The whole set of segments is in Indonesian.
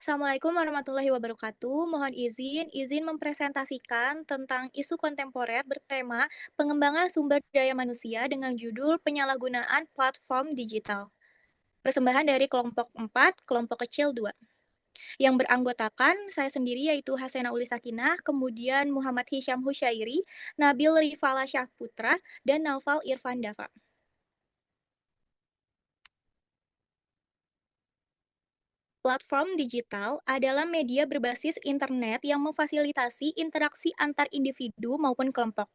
Assalamualaikum warahmatullahi wabarakatuh. Mohon izin mempresentasikan tentang isu kontemporer bertema pengembangan sumber daya manusia dengan judul penyalahgunaan platform digital. Persembahan dari kelompok 4, kelompok kecil 2. Yang beranggotakan saya sendiri yaitu Hasena Uli Sakinah, kemudian Muhammad Hisham Husyairi, Nabil Rifala Syahputra, dan Naufal Irfan Dafa. Platform digital adalah media berbasis internet yang memfasilitasi interaksi antar individu maupun kelompok.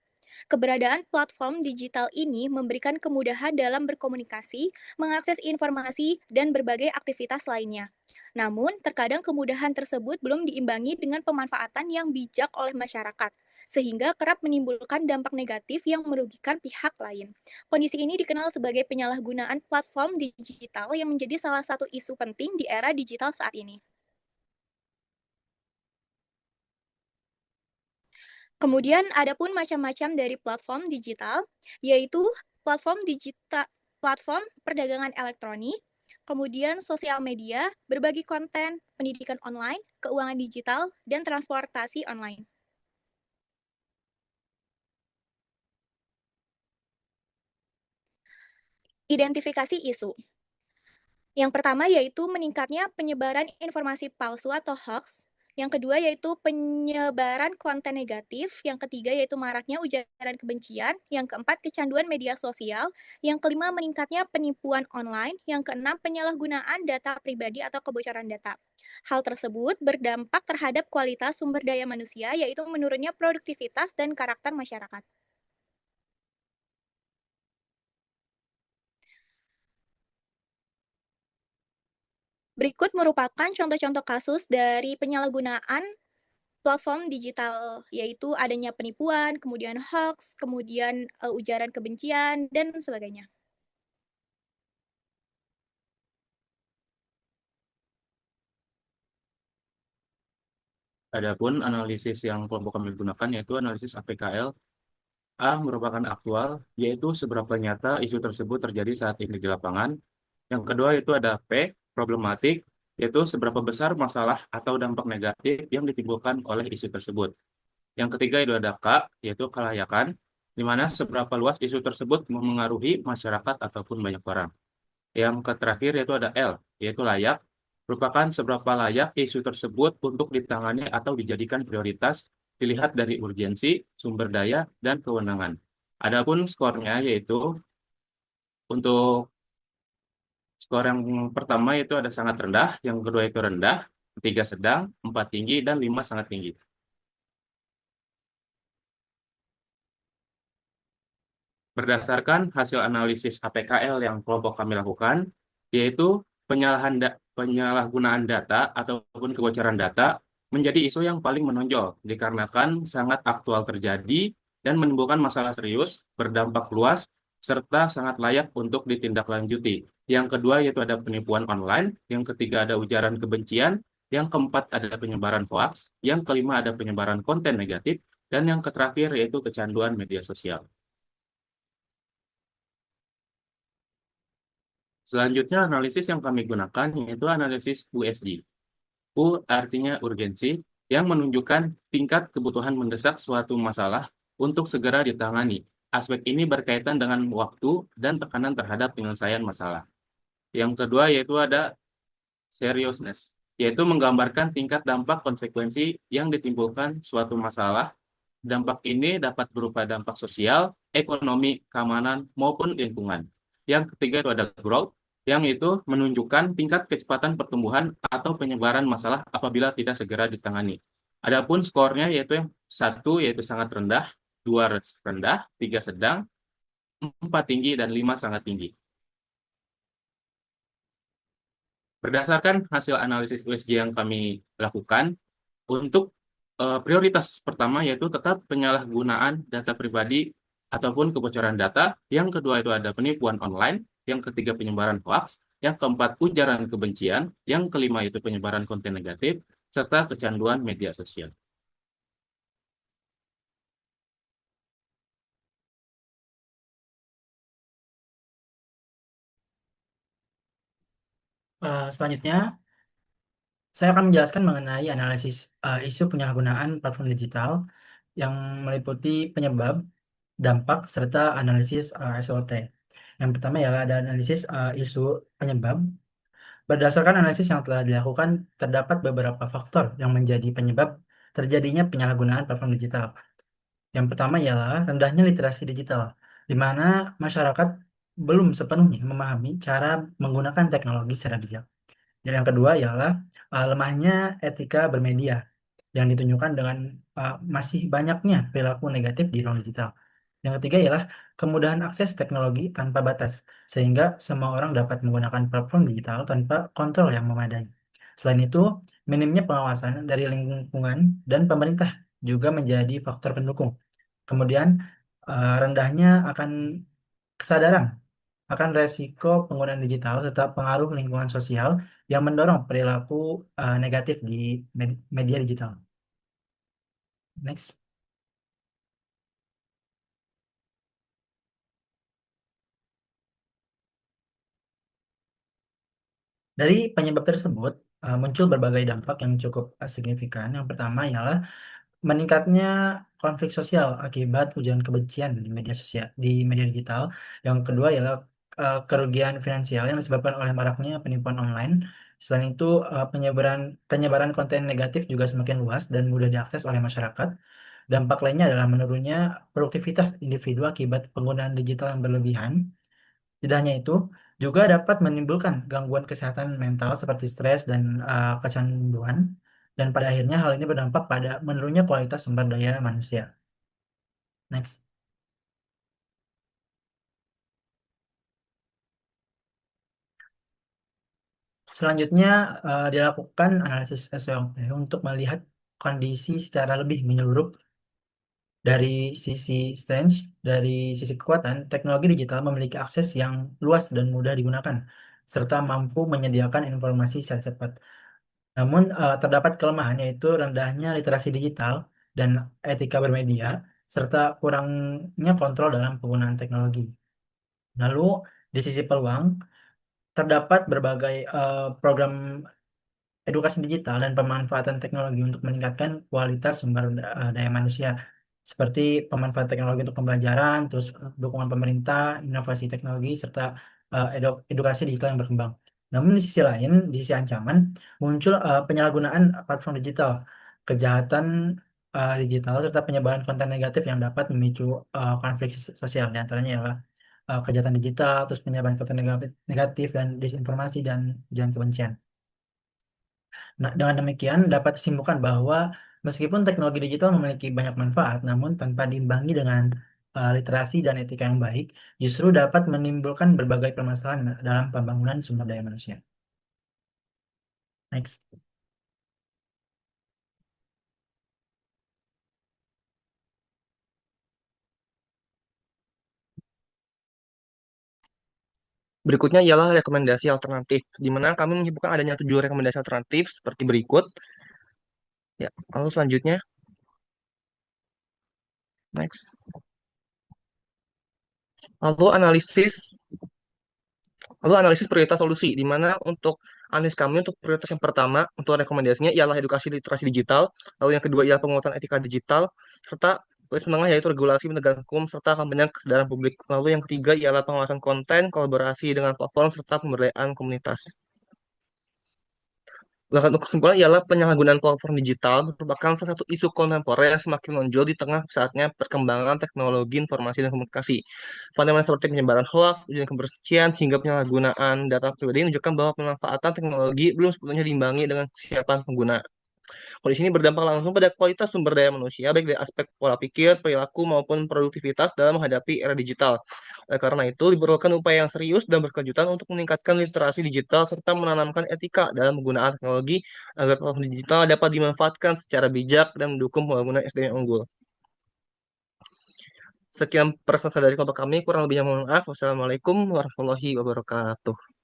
Keberadaan platform digital ini memberikan kemudahan dalam berkomunikasi, mengakses informasi, dan berbagai aktivitas lainnya. Namun, terkadang kemudahan tersebut belum diimbangi dengan pemanfaatan yang bijak oleh masyarakat, sehingga kerap menimbulkan dampak negatif yang merugikan pihak lain. Kondisi ini dikenal sebagai penyalahgunaan platform digital yang menjadi salah satu isu penting di era digital saat ini. Kemudian ada pun macam-macam dari platform digital, yaitu platform perdagangan elektronik, kemudian sosial media, berbagi konten, pendidikan online, keuangan digital, dan transportasi online. Identifikasi isu. Yang pertama yaitu meningkatnya penyebaran informasi palsu atau hoax. Yang kedua yaitu penyebaran konten negatif. Yang ketiga yaitu maraknya ujaran kebencian. Yang keempat kecanduan media sosial. Yang kelima meningkatnya penipuan online. Yang keenam penyalahgunaan data pribadi atau kebocoran data. Hal tersebut berdampak terhadap kualitas sumber daya manusia yaitu menurunnya produktivitas dan karakter masyarakat. Berikut merupakan contoh-contoh kasus dari penyalahgunaan platform digital, yaitu adanya penipuan, kemudian hoax, kemudian, ujaran kebencian, dan sebagainya. Adapun analisis yang kelompok kami gunakan yaitu analisis APKL. A merupakan aktual, yaitu seberapa nyata isu tersebut terjadi saat ini di lapangan. Yang kedua itu ada P, problematik, yaitu seberapa besar masalah atau dampak negatif yang ditimbulkan oleh isu tersebut. Yang ketiga itu ada K, yaitu kelayakan, di mana seberapa luas isu tersebut memengaruhi masyarakat ataupun banyak orang. Yang terakhir yaitu ada L, yaitu layak, merupakan seberapa layak isu tersebut untuk ditangani atau dijadikan prioritas dilihat dari urgensi, sumber daya, dan kewenangan. Adapun skornya yaitu untuk skor yang pertama itu ada sangat rendah, yang kedua itu rendah, ketiga sedang, empat tinggi, dan lima sangat tinggi. Berdasarkan hasil analisis APKL yang kelompok kami lakukan, yaitu penyalahgunaan data ataupun kebocoran data menjadi isu yang paling menonjol dikarenakan sangat aktual terjadi dan menimbulkan masalah serius, berdampak luas, serta sangat layak untuk ditindaklanjuti. Yang kedua yaitu ada penipuan online, yang ketiga ada ujaran kebencian, yang keempat ada penyebaran hoaks, yang kelima ada penyebaran konten negatif, dan yang terakhir yaitu kecanduan media sosial. Selanjutnya, analisis yang kami gunakan yaitu analisis USG. U artinya urgensi, yang menunjukkan tingkat kebutuhan mendesak suatu masalah untuk segera ditangani. Aspek ini berkaitan dengan waktu dan tekanan terhadap penyelesaian masalah. Yang kedua yaitu ada seriousness, yaitu menggambarkan tingkat dampak konsekuensi yang ditimbulkan suatu masalah. Dampak ini dapat berupa dampak sosial, ekonomi, keamanan, maupun lingkungan. Yang ketiga itu ada growth, yang itu menunjukkan tingkat kecepatan pertumbuhan atau penyebaran masalah apabila tidak segera ditangani. Adapun skornya yaitu yang satu yaitu sangat rendah, dua rendah, tiga sedang, empat tinggi, dan lima sangat tinggi. Berdasarkan hasil analisis USG yang kami lakukan, untuk prioritas pertama yaitu tetap penyalahgunaan data pribadi ataupun kebocoran data. Yang kedua itu ada penipuan online. Yang ketiga penyebaran hoax. Yang keempat ujaran kebencian. Yang kelima itu penyebaran konten negatif. Serta kecanduan media sosial. Selanjutnya, Saya akan menjelaskan mengenai analisis isu penyalahgunaan platform digital yang meliputi penyebab, dampak, serta analisis SWOT. Yang pertama ialah ada analisis isu penyebab. Berdasarkan analisis yang telah dilakukan, terdapat beberapa faktor yang menjadi penyebab terjadinya penyalahgunaan platform digital. Yang pertama ialah rendahnya literasi digital, di mana masyarakat belum sepenuhnya memahami cara menggunakan teknologi secara bijak. Dan yang kedua ialah lemahnya etika bermedia yang ditunjukkan dengan masih banyaknya perilaku negatif di ruang digital. Yang ketiga ialah kemudahan akses teknologi tanpa batas, sehingga semua orang dapat menggunakan platform digital tanpa kontrol yang memadai. Selain itu, minimnya pengawasan dari lingkungan dan pemerintah juga menjadi faktor pendukung. Kemudian, rendahnya akan kesadaran akan resiko penggunaan digital serta pengaruh lingkungan sosial yang mendorong perilaku negatif di media digital. Next. Dari penyebab tersebut, muncul berbagai dampak yang cukup signifikan. Yang pertama ialah meningkatnya konflik sosial akibat ujaran kebencian di media sosial, di media digital. Yang kedua ialah kerugian finansial yang disebabkan oleh maraknya penipuan online. Selain itu, penyebaran penyebaran konten negatif juga semakin luas dan mudah diakses oleh masyarakat. Dampak lainnya adalah menurunnya produktivitas individu akibat penggunaan digital yang berlebihan. Tidak hanya itu, juga dapat menimbulkan gangguan kesehatan mental seperti stres dan kecanduan. Dan pada akhirnya hal ini berdampak pada menurunnya kualitas sumber daya manusia. Next. Selanjutnya dilakukan analisis SWOT untuk melihat kondisi secara lebih menyeluruh dari sisi strength, dari sisi kekuatan, teknologi digital memiliki akses yang luas dan mudah digunakan, serta mampu menyediakan informasi secara cepat. Namun terdapat kelemahan yaitu rendahnya literasi digital dan etika bermedia, serta kurangnya kontrol dalam penggunaan teknologi. Lalu di sisi peluang, terdapat berbagai program edukasi digital dan pemanfaatan teknologi untuk meningkatkan kualitas sumber daya manusia, seperti pemanfaatan teknologi untuk pembelajaran, terus dukungan pemerintah, inovasi teknologi, serta edukasi digital yang berkembang. Namun di sisi lain, di sisi ancaman, muncul penyalahgunaan platform digital, kejahatan digital, serta penyebaran konten negatif yang dapat memicu konflik sosial. Di antaranya ialah kejahatan digital, terus penyebaran konten negatif dan disinformasi dan ujaran kebencian. Nah, dengan demikian dapat disimpulkan bahwa meskipun teknologi digital memiliki banyak manfaat, namun tanpa diimbangi dengan literasi dan etika yang baik, justru dapat menimbulkan berbagai permasalahan dalam pembangunan sumber daya manusia. Next. Berikutnya ialah rekomendasi alternatif, di mana kami menyebutkan adanya 7 rekomendasi alternatif seperti berikut. Ya, lalu selanjutnya, next. Lalu analisis prioritas solusi, di mana untuk analisis kami untuk prioritas yang pertama untuk rekomendasinya ialah edukasi literasi digital, lalu yang kedua ialah penguatan etika digital, serta tulis menengah yaitu regulasi penegakan hukum serta kampanye kesadaran publik. Lalu yang ketiga ialah pengawasan konten, kolaborasi dengan platform serta pemberdayaan komunitas. Bahkan untuk kesimpulan ialah penyalahgunaan platform digital merupakan salah satu isu kontemporer yang semakin menonjol di tengah saatnya perkembangan teknologi informasi dan komunikasi. Fenomena seperti penyebaran hoax, ujian kebersihan, hingga penyalahgunaan data pribadi menunjukkan bahwa pemanfaatan teknologi belum sepenuhnya diimbangi dengan kesiapan pengguna. Kondisi ini berdampak langsung pada kualitas sumber daya manusia, baik dari aspek pola pikir, perilaku, maupun produktivitas dalam menghadapi era digital. Oleh karena itu, diperlukan upaya yang serius dan berkelanjutan untuk meningkatkan literasi digital serta menanamkan etika dalam penggunaan teknologi agar platform digital dapat dimanfaatkan secara bijak dan mendukung pembangunan SDM yang unggul. Sekian presentasi dari kelompok kami, kurang lebihnya mohon maaf. Wassalamualaikum warahmatullahi wabarakatuh.